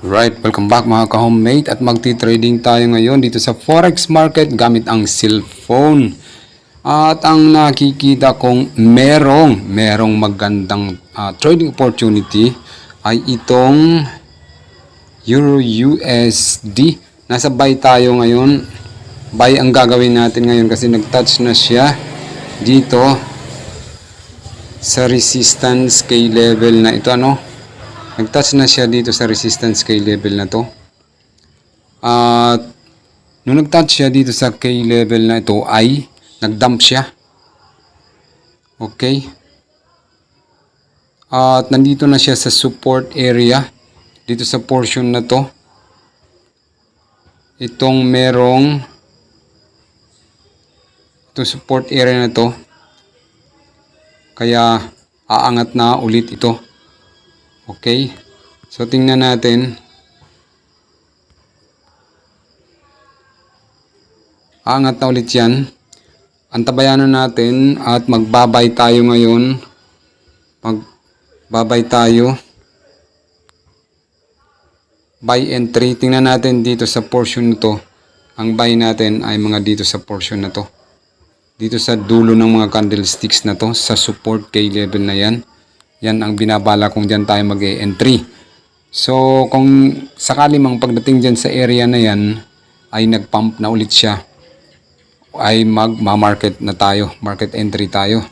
Right, welcome back mga ka-homemate at magti-trading tayo ngayon dito sa Forex market gamit ang cellphone. At ang nakikita kong merong magandang trading opportunity ay itong Euro USD. Nasa buy tayo ngayon. Buy ang gagawin natin ngayon kasi nag-touch na siya dito sa resistance kay level na ito, nag-touch na siya dito sa resistance kay level na to. At nung nag-touch siya dito sa kay level na ito ay nag-dump siya. Okay. At nandito na siya sa support area. Dito sa portion na to. Itong support area na to. Kaya aangat na ulit ito. Okay. So tingnan natin. Aangat na ulit yan. Antabayanan natin at magbabay tayo ngayon. Magbabay tayo. Buy entry. Tingnan natin dito sa portion nito. Ang buy natin ay mga dito sa portion na to. Dito sa dulo ng mga candlesticks na to. Sa support kay level na yan. Yan ang binabala kung dyan tayo mag-entry. So kung sakali mang pagdating dyan sa area na yan ay nag-pump na ulit siya. Ay mag-market na tayo. Market entry tayo.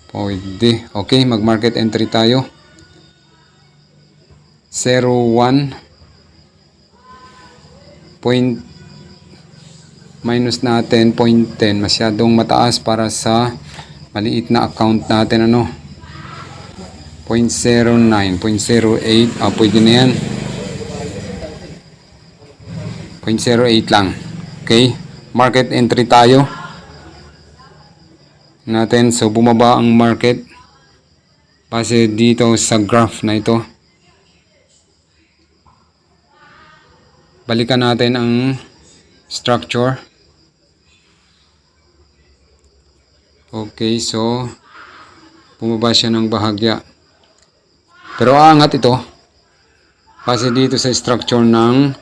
Pwede. Okay, mag-market entry tayo. 0.1 point minus natin 0.10. Masyadong mataas para sa maliit na account natin. 0.09, 0.08. Pwede na yan. 0.08 lang. Okay. Market entry tayo. Natin. So, bumaba ang market. Base dito sa graph na ito. Balikan natin ang structure. Okay. So, bumaba siya ng bahagya. Pero aangat ito. Base dito sa structure ng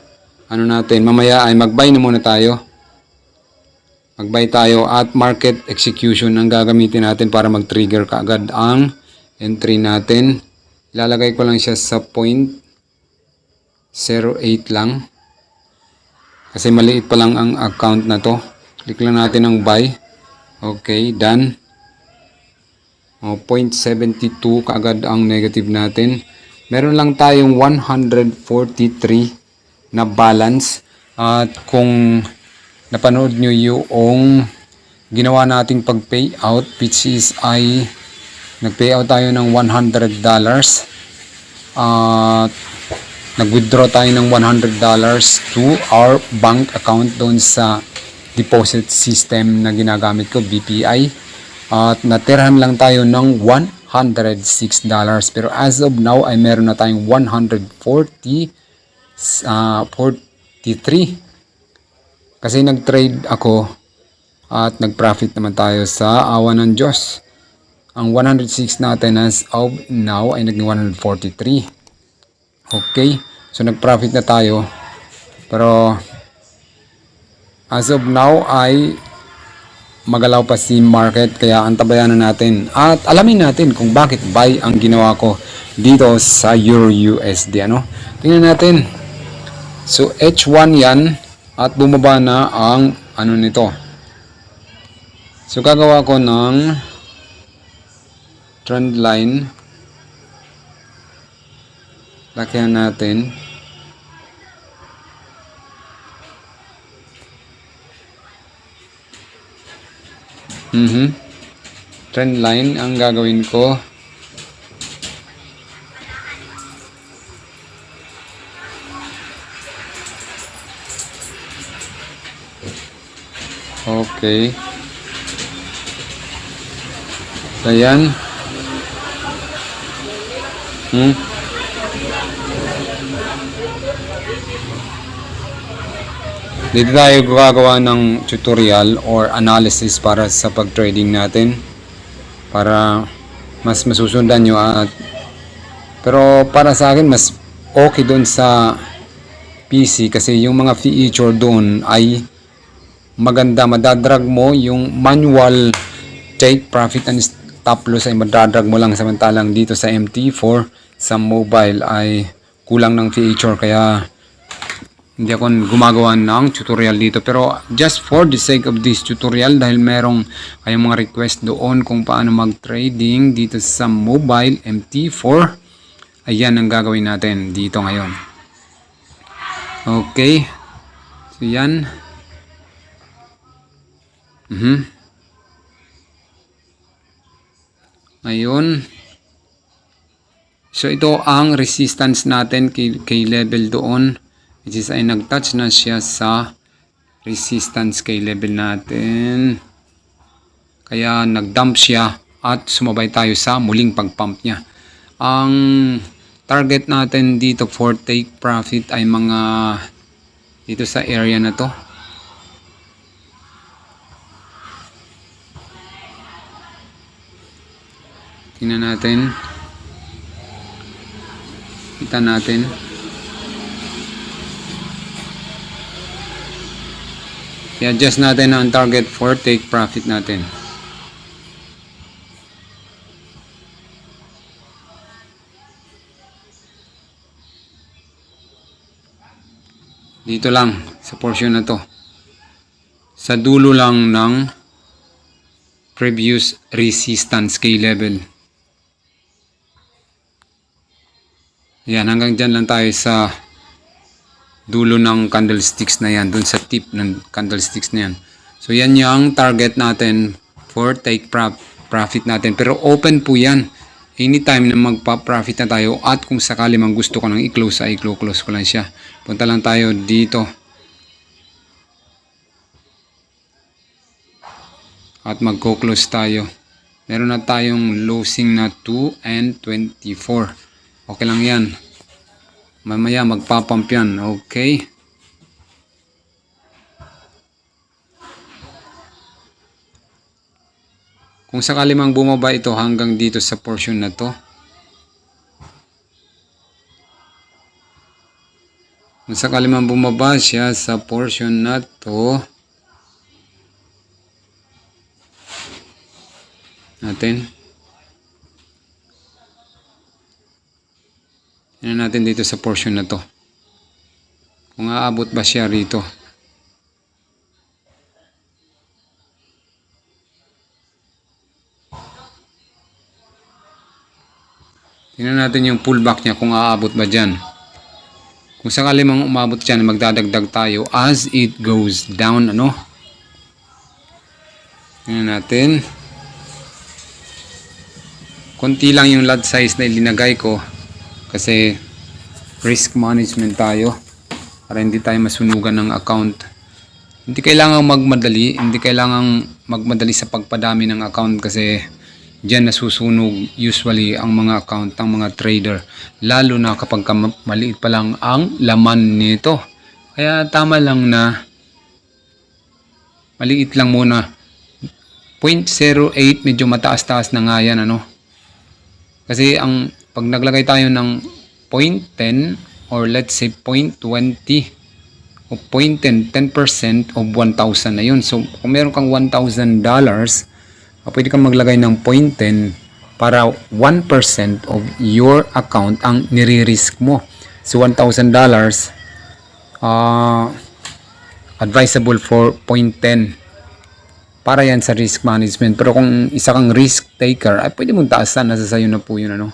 natin. Mamaya ay mag-buy na muna tayo. Mag-buy tayo at market execution ang gagamitin natin para mag-trigger kaagad ang entry natin. Ilalagay ko lang siya sa 0.08 lang. Kasi maliit pa lang ang account na to. Click lang natin ang buy. Okay, done. 0.72 kaagad ang negative natin. Meron lang tayong 143 na balance. At kung napanood nyo yung ginawa nating pag-payout, which is ay nag-payout tayo ng $100. At nag-withdraw tayo ng $100 to our bank account doon sa deposit system na ginagamit ko, BPI. At natirahan lang tayo ng $106. Pero as of now ay meron na tayong 43. Kasi nag-trade ako at nag-profit naman tayo sa awa ng Diyos. Ang 106 natin as of now ay naging 143. Okay. So nag-profit na tayo. Pero as of now ay magalaw pa si market, kaya antabayan na natin at alamin natin kung bakit buy ang ginawa ko dito sa Euro USD. Tingnan natin. So H1 yan at bumaba na ang nito. So gagawa ko ng trend line. Lakihan natin. Trend line ang gagawin ko. Okay. Ayan. Dito tayo gagawa ng tutorial or analysis para sa pag-trading natin. Para mas masusundan nyo. Pero para sa akin, mas okay doon sa PC kasi yung mga feature doon ay maganda. Madadrag mo yung manual take profit and stop loss ay madadrag mo lang, samantalang dito sa MT4 sa mobile ay kulang ng feature, kaya hindi ako gumagawa ng tutorial dito. Pero just for the sake of this tutorial, dahil merong kayong mga request doon kung paano mag trading dito sa mobile MT4, ayan ang gagawin natin dito ngayon. Okay, so yan. Ngayon, so ito ang resistance natin kay level doon, which is ay nag-touch na siya sa resistance kay level natin, kaya nag-dump siya at sumabay tayo sa muling pag-pump niya. Ang target natin dito for take profit ay mga dito sa area na to. Tingnan natin. Kita natin. I-adjust natin ang target for take profit natin. Dito lang sa portion na to. Sa dulo lang ng previous resistance key level. Yan, hanggang dyan lang tayo sa dulo ng candlesticks na yan, dun sa tip ng candlesticks na yan. So yan yung target natin for take profit natin, pero open po yan anytime na magpa-profit na tayo, at kung sakali mang gusto ko nang i-close ay i-close ko lang siya. Punta lang tayo dito at magko-close tayo. Meron na tayong losing na 2 and 24. Okay lang yan. Mamaya magpapump yan. Okay. Kung sakali mang bumaba ito hanggang dito sa portion na to, kung sakali mang bumaba siya sa portion na to natin, tingnan natin dito sa portion na to kung aabot ba siya rito. Tingnan natin yung pullback niya kung aabot ba dyan. Kung sakali mang umabot dyan, magdadagdag tayo as it goes down. Ano? Tingnan natin. Konti lang yung lot size na ilinagay ko kasi risk management tayo para hindi tayo masunugan ng account. Hindi kailangang magmadali sa pagpadami ng account kasi diyan nasusunog usually ang mga account ng mga trader, lalo na kapag maliit pa lang ang laman nito. Kaya tama lang na maliit lang muna. 0.08 medyo mataas-taas na nga yan, ano? Kasi ang pag naglagay tayo ng 0.10 or let's say 0.20 o 0.10, 10% of 1,000 na yun. So kung meron kang $1,000, pwede kang maglagay ng 0.10 para 1% of your account ang nire-risk mo. So $1,000, advisable for 0.10 para yan sa risk management. Pero kung isa kang risk taker, ay pwede mong taasan, nasa sayo na po yun, ano?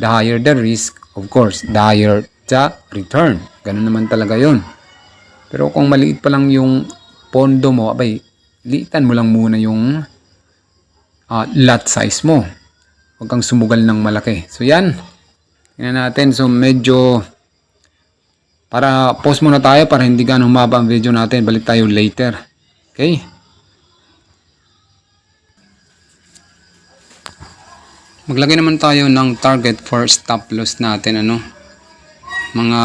The higher the risk, of course, the higher the return. Ganun naman talaga yun. Pero kung maliit pa lang yung pondo mo, abay, liitan mo lang muna yung lot size mo. Huwag kang sumugal ng malaki. So yan, tingnan natin. So medyo, para pause muna tayo para hindi ganong humaba ang video natin. Balik tayo later. Okay? Maglagay naman tayo ng target for stop loss natin, ano? Mga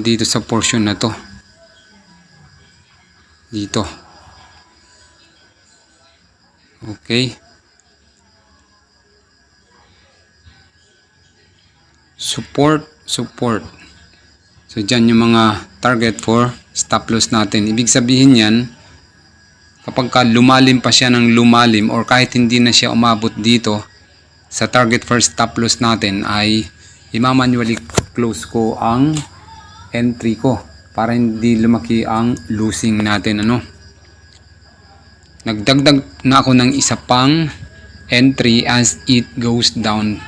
dito sa portion na to. Dito. Okay. support. So dyan yung mga target for stop loss natin. Ibig sabihin yan, kapag ka lumalim pa siya ng lumalim or kahit hindi na siya umabot dito sa target for stop loss natin, ay imamanually close ko ang entry ko para hindi lumaki ang losing natin. Nagdagdag na ako ng isa pang entry as it goes down.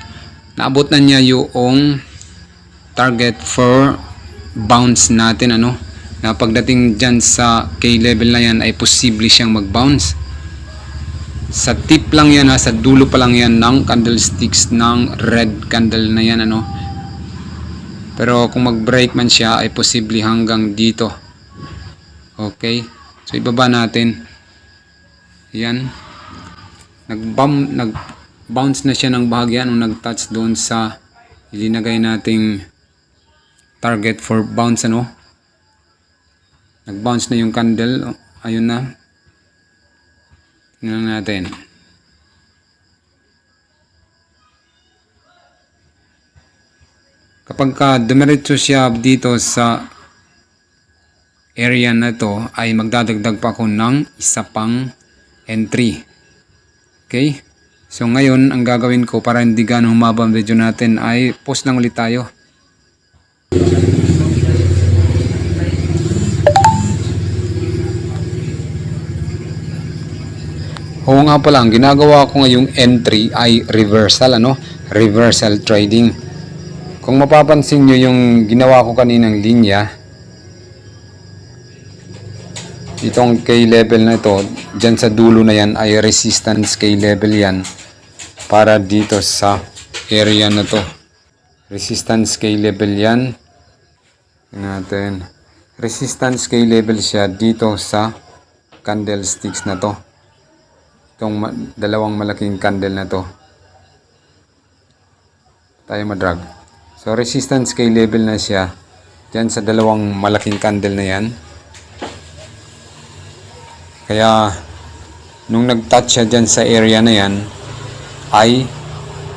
Naabot na niya yung target for bounce natin, na pagdating dyan sa K level na yan ay posible siyang mag-bounce. Sa tip lang yan, sa dulo pa lang yan ng candlesticks ng red candle na yan, pero kung mag-break man siya ay posible hanggang dito. Okay, so ibaba natin yan. Nag-bounce na siya ng bahagya nung nag-touch doon sa ilinagay nating target for bounce. Nag-bounce na yung candle. Ayun na. Tingnan natin. Kapag dumiretso siya dito sa area na to, ay magdadagdag pa ako ng isa pang entry. Okay? So ngayon, ang gagawin ko para hindi ganong humaba ang video natin ay pause lang ulit tayo. Oo nga pala, ang ginagawa ko ngayong entry ay reversal, reversal trading. Kung mapapansin nyo yung ginawa ko kaninang linya, itong K level na ito, dyan sa dulo na yan ay resistance K level yan para dito sa area na to. Resistance K level yan. Natin. Resistance K level siya dito sa candlesticks na to. Itong dalawang malaking candle na to. Tayo madrag. So resistance K level na siya dyan sa dalawang malaking candle na yan. Kaya nung nag-touch siya dyan sa area na yan ay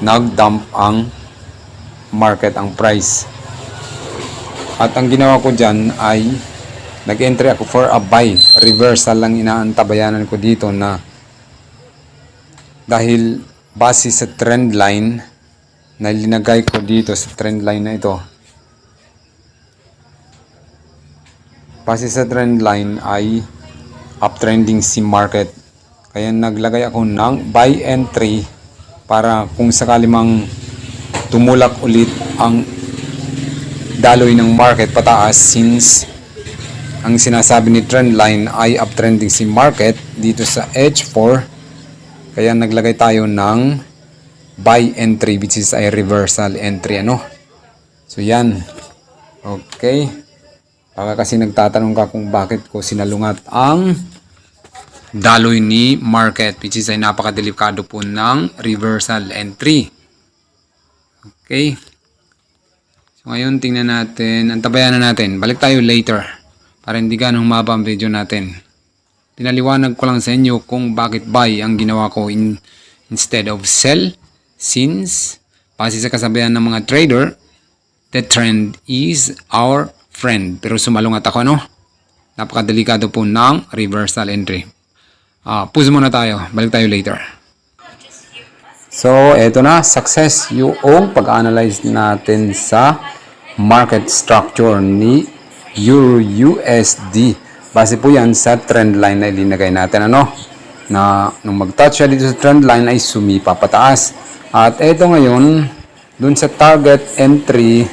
nag-dump ang market, ang price. At ang ginawa ko dyan ay nag-entry ako for a buy. Reversal lang inaantabayanan ko dito na dahil base sa trend line na linagay ko dito sa trend line na ito. Base sa trend line ay uptrending si market. Kaya naglagay ako ng buy entry para kung sakali mang tumulak ulit ang daloy ng market pataas, since ang sinasabi ni trend line ay uptrending si market dito sa H4. Kaya naglagay tayo ng buy entry, which is a reversal entry. So yan. Okay. Baka kasi nagtatanong ka kung bakit ko sinalungat ang daloy ni market, which is ay napakadelikado po ng reversal entry. Okay. So ngayon tingnan natin, antabayan na natin. Balik tayo later para hindi ganong humaba ang video natin. Pinaliwanag ko lang sa inyo kung bakit buy ang ginawa ko instead of sell, since base sa kasabihan ng mga trader, the trend is our friend. Pero sumalungat ako, napakadelikado po ng reversal entry. Pause muna tayo. Balik tayo later. So, eto na. Success yung pag-analyze natin sa market structure ni Euro-USD. Base po yan sa trend line na ilinagay natin. Na nung mag-touch siya dito sa trend line ay sumipa pataas. At eto ngayon, dun sa target entry,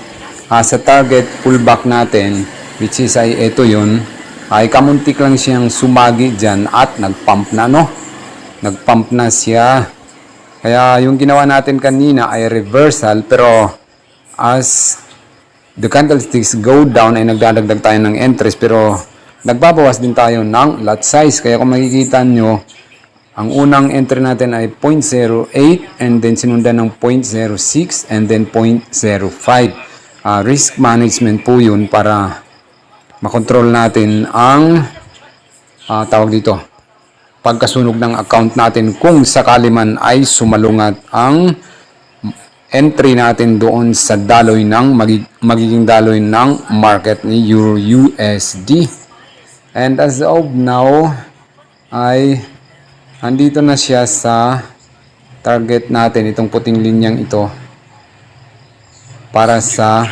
sa target pullback natin, which is ay eto yun, ay kamuntik lang siyang sumagi dyan at nagpump na, nagpump na siya. Kaya yung ginawa natin kanina ay reversal, pero as the candlesticks go down ay nagdadagdag tayo ng entries, pero nagbabawas din tayo ng lot size. Kaya kung makikita nyo, ang unang entry natin ay 0.08 and then sinundan ng 0.06 and then 0.05. Risk management po yun para makontrol natin ang tawag dito, pagkasunog ng account natin kung sakali man ay sumalungat ang entry natin doon sa daloy ng magiging daloy ng market ni Euro USD. And as of now ay andito na siya sa target natin, itong puting linyang ito. Para sa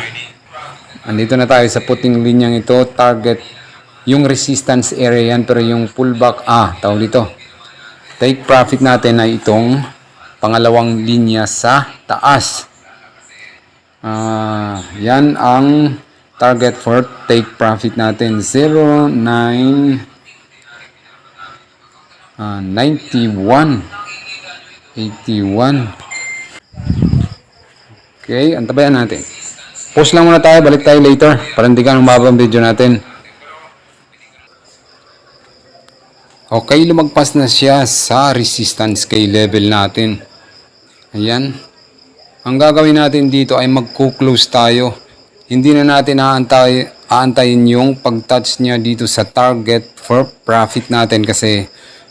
andito na tayo sa puting linyang ito, target yung resistance area yan, pero yung pullback tawag dito, take profit natin ay itong pangalawang linya sa taas. Yan ang target for take profit natin, 91 81. Okay, antabayan natin. Pause lang muna tayo, balik tayo later para hindi ka umaba ang video natin. Okay, lumagpas na siya sa resistance kay level natin. Ayan. Ang gagawin natin dito ay magko-close tayo. Hindi na natin aantayin yung pag-touch niya dito sa target for profit natin kasi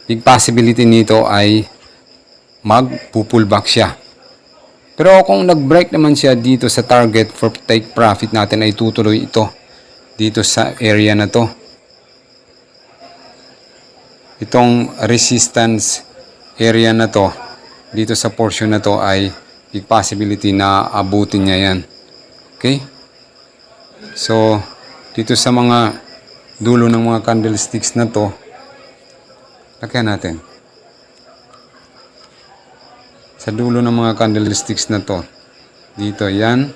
big possibility nito ay mag-pullback siya. Pero kung nag-break naman siya dito sa target for take profit natin ay tutuloy ito dito sa area na to. Itong resistance area na to dito sa portion na to ay big possibility na abutin niya yan. Okay? So, dito sa mga dulo ng mga candlesticks na to, lagyan natin. Sa dulo ng mga candlesticks na to, dito yan,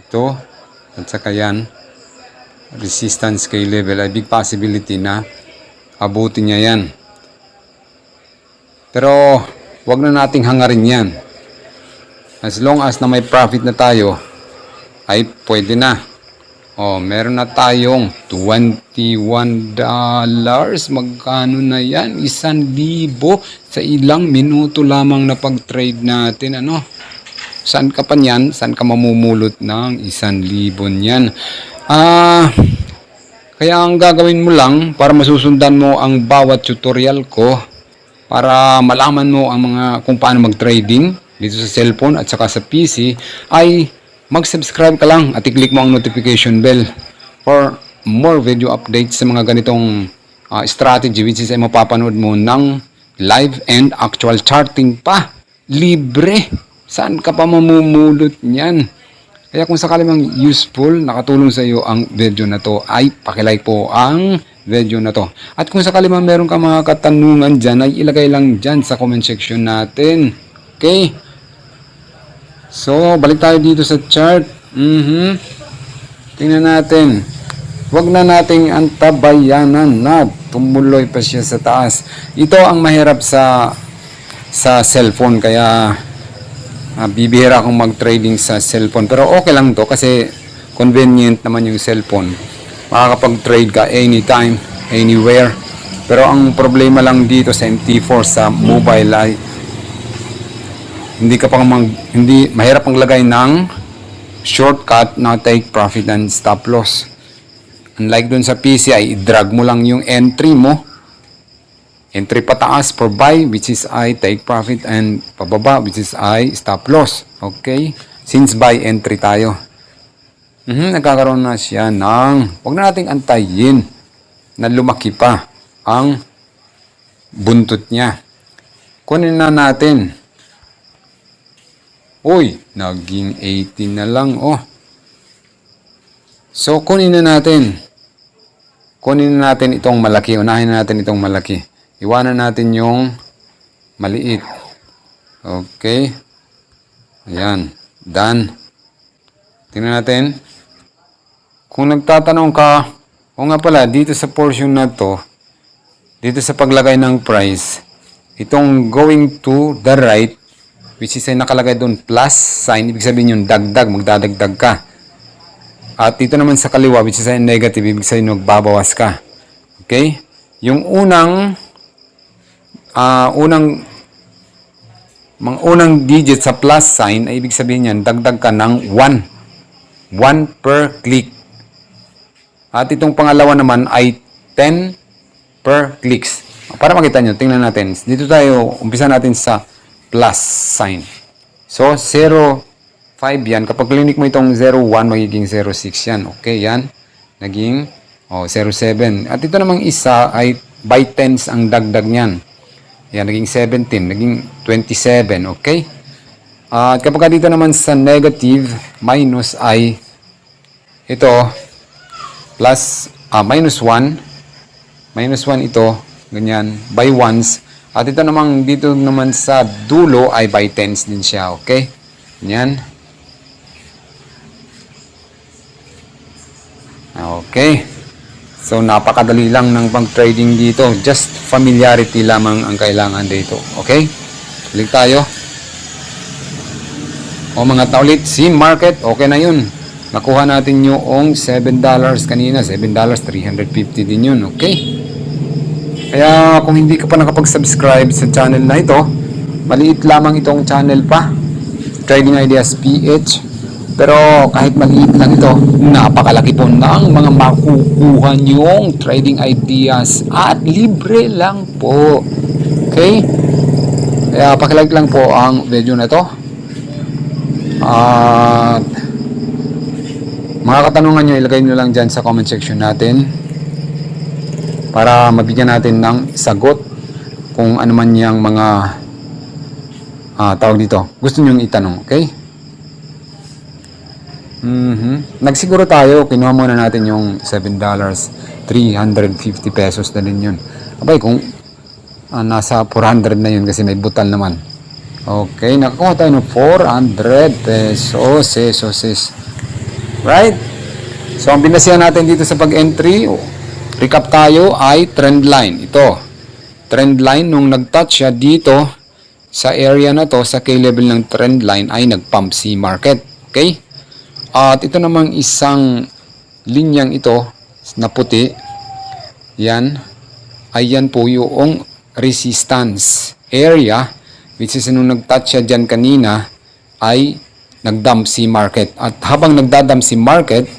ito, at saka yan, resistance kay level ay big possibility na abutin niya yan. Pero wag na nating hangarin yan. As long as na may profit na tayo ay pwede na. Meron na tayong $21. Magkano na yan? 1,000 sa ilang minuto lamang na pag-trade natin. Saan ka pa niyan? Saan ka mamumulot ng 1,000 niyan? Kaya ang gagawin mo lang para masusundan mo ang bawat tutorial ko, para malaman mo ang kung paano mag-trading dito sa cellphone at saka sa PC, ay mag-subscribe ka lang at i-click mo ang notification bell for more video updates sa mga ganitong strategy, which is ay mapapanood mo ng live and actual charting pa. Libre. Saan ka pa mamumulot niyan? Kaya kung sakali mang useful, nakatulong sa iyo ang video na to, ay pakilike po ang video na to. At kung sakali mang meron ka mga katanungan dyan, ay ilagay lang dyan sa comment section natin. Okay? So, balik tayo dito sa chart. Tingnan natin. Huwag na nating antabayanan na tumuloy pa siya sa taas. Ito ang mahirap sa cellphone, kaya bibihira akong mag-trading sa cellphone. Pero okay lang to kasi convenient naman yung cellphone. Makakapag-trade ka anytime, anywhere. Pero ang problema lang dito sa MT4 sa mobile ay hindi mahirap ang lagay ng shortcut na take profit and stop loss. Unlike dun sa PC ay i-drag mo lang yung entry mo. Entry pataas for buy, which is I take profit, and pababa, which is I stop loss. Okay? Since buy entry tayo. Nagkakaroon na siya huwag na nating antayin na lumaki pa ang buntot niya. Kunin na natin. Uy, naging 18 na lang, So, kunin na natin. Kunin na natin itong malaki. Unahin na natin itong malaki. Iwanan natin yung maliit. Okay. Ayan. Done. Tingnan natin. Kung nagtatanong ka, nga pala, dito sa portion na to, dito sa paglagay ng price, itong going to the right, which is ay nakalagay doon plus sign, ibig sabihin yung dagdag, magdadagdag ka. At dito naman sa kaliwa, which is ay negative, ibig sabihin magbabawas ka. Okay? Yung unang digit sa plus sign, ay ibig sabihin yan, dagdag ka ng 1. 1 per click. At itong pangalawa naman ay 10 per clicks. Para makita nyo, tingnan natin. Dito tayo, umpisa natin sa plus sign. So, 0 5 yan. Kapag clinic mo itong 01, magiging 06 yan. Okay, yan. Naging 07. At ito namang isa ay by tens ang dagdag niyan. Yan, naging 17, naging 27. Okay? At kapag dito naman sa negative, minus ay ito, plus, minus 1. Minus 1 ito, ganyan, by ones. At ito namang dito naman sa dulo ay by tens din siya. Okay? Ganyan. Okay. So, napakadali lang ng pag-trading dito. Just familiarity lamang ang kailangan dito. Okay? Balik tayo. O mga taulit, si market, okay na yun. Nakuha natin yung $7 kanina. $7, 350 din yun. Okay? Kaya kung hindi ka pa nakapag-subscribe sa channel na ito, maliit lamang itong channel pa. Trading Ideas PH. Pero kahit maliit lang ito, napakalaki po ng mga makukuha nyong trading ideas at libre lang po. Okay? Kaya pakilike lang po ang video na ito. At mga katanungan nyo, ilagay nyo lang dyan sa comment section natin para mabigyan natin ng sagot kung ano man yung mga tawag dito. Gusto nyo itanong, okay? Nagsiguro tayo, kinuha muna natin yung $7, 350 pesos na din yun. Abay, kung nasa 400 na yun kasi may butal naman. Okay, nakakuha tayo ng 400 pesos. Right? So, ang binasihan natin dito sa pag-entry, recap tayo, ay trend line. Ito, trend line, nung nag-touch siya dito sa area na to, sa K-level ng trend line, ay nag-pump si market. Okay? At ito namang isang linyang ito na puti, yan, ay yan po yung resistance area, which is nung nag-touch siya dyan kanina, ay nag-dump si market. At habang nagdadump si market,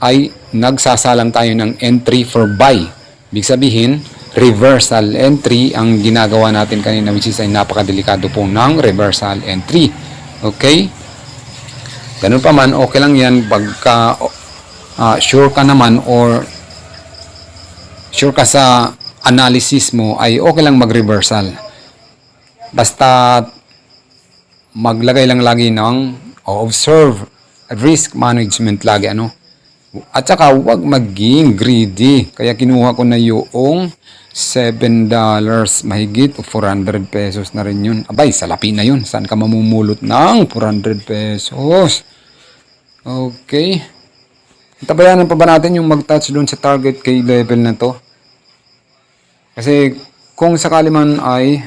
ay nagsasalang tayo ng entry for buy. Ibig sabihin, reversal entry ang ginagawa natin kanina, which is ay napakadelikado po ng reversal entry. Okay? Ganun pa man, okay lang yan pagka sure ka naman or sure ka sa analysis mo, ay okay lang mag-reversal. Basta maglagay lang lagi ng observe risk management lagi, ano. At saka huwag maging greedy. Kaya kinuha ko na yung $7 mahigit, 400 pesos na rin yun. Abay, salapi na yun. Saan ka mamumulot ng 400 pesos? Okay. Tabayanan pa ba natin yung mag-touch doon sa target kay level na to? Kasi kung sakali man ay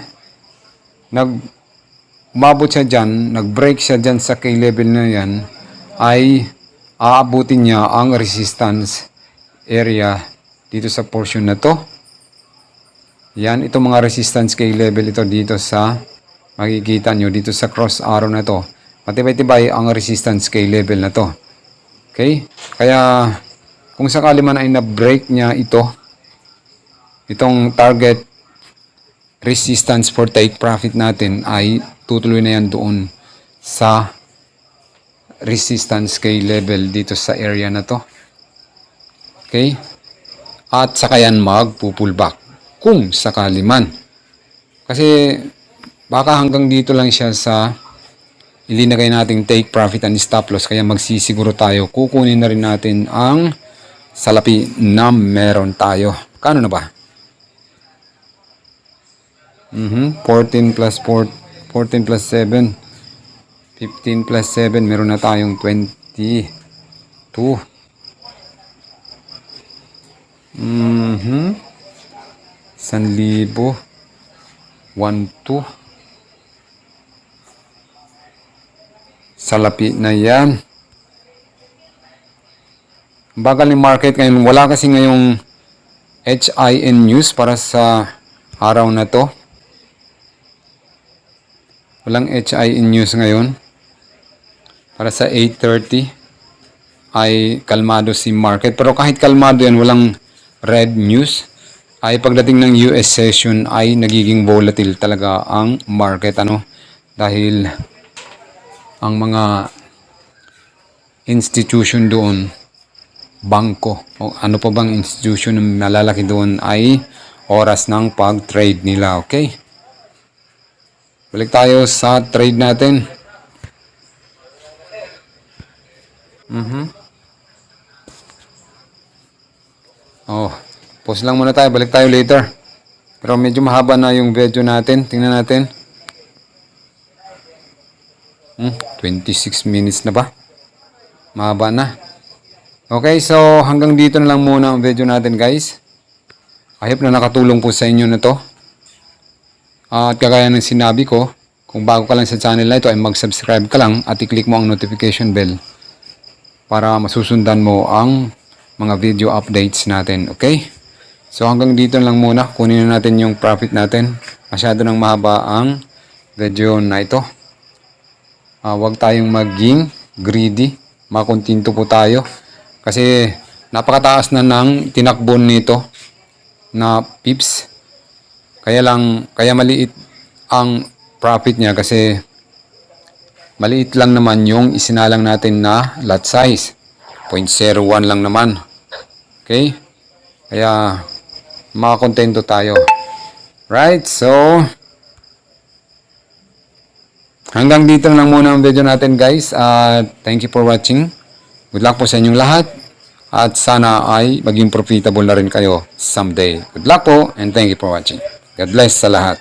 umabot siya dyan, nag-break siya dyan sa kay level na yan, ay aabutin niya ang resistance area dito sa portion na to. Yan, itong mga resistance kay level ito dito sa, makikita nyo dito sa cross arrow na to. Matibay-tibay ang resistance kay level na to. Okay? Kaya, kung sakali man ay na-break niya itong target resistance for take profit natin, ay tutuloy na yan doon sa resistance kay level dito sa area na to. Okay? At saka yan magpo-pullback kung sakali man. Kasi baka hanggang dito lang siya sa ilinagay nating take profit and stop loss, kaya magsisiguro tayo. Kukunin na rin natin ang salapi na meron tayo. Kano na ba? 14 plus 7, 15 plus 7, meron na tayong 22. 1,000, 1,2. Salapi na yan. Bagal ni market ngayon. Wala kasi ngayong HIN news para sa araw na to. Walang HIN news ngayon. Para sa 8:30 ay kalmado si market. Pero kahit kalmado yan, walang red news, ay pagdating ng US session ay nagiging volatile talaga ang market, ano, dahil ang mga institution doon, bangko, o ano pa bang institution na malalaki doon ay oras ng pag-trade nila. Okay? Balik tayo sa trade natin. Oh, pause lang muna tayo. Balik tayo later. Pero medyo mahaba na yung video natin. Tingnan natin. 26 minutes na ba? Mahaba na. Okay, so hanggang dito na lang muna ang video natin, guys. I hope na nakatulong po sa inyo na to. At kagaya ng sinabi ko, kung bago ka lang sa channel na ito ay mag-subscribe ka lang at i-click mo ang notification bell para masusundan mo ang mga video updates natin. Okay? So hanggang dito lang muna. Kunin na natin yung profit natin. Masyado nang mahaba ang video na ito. Huwag tayong maging greedy. Makontinto po tayo. Kasi napakataas na ng tinakbon nito na pips. Kaya maliit ang profit niya kasi maliit lang naman yung isinalang natin na lot size. 0.01 lang naman. Okay? Kaya makakontento tayo. Right? So hanggang dito lang muna ang video natin, guys. Thank you for watching. Good luck po sa inyong lahat. At sana ay maging profitable na rin kayo someday. Good luck po and thank you for watching. God bless sa lahat.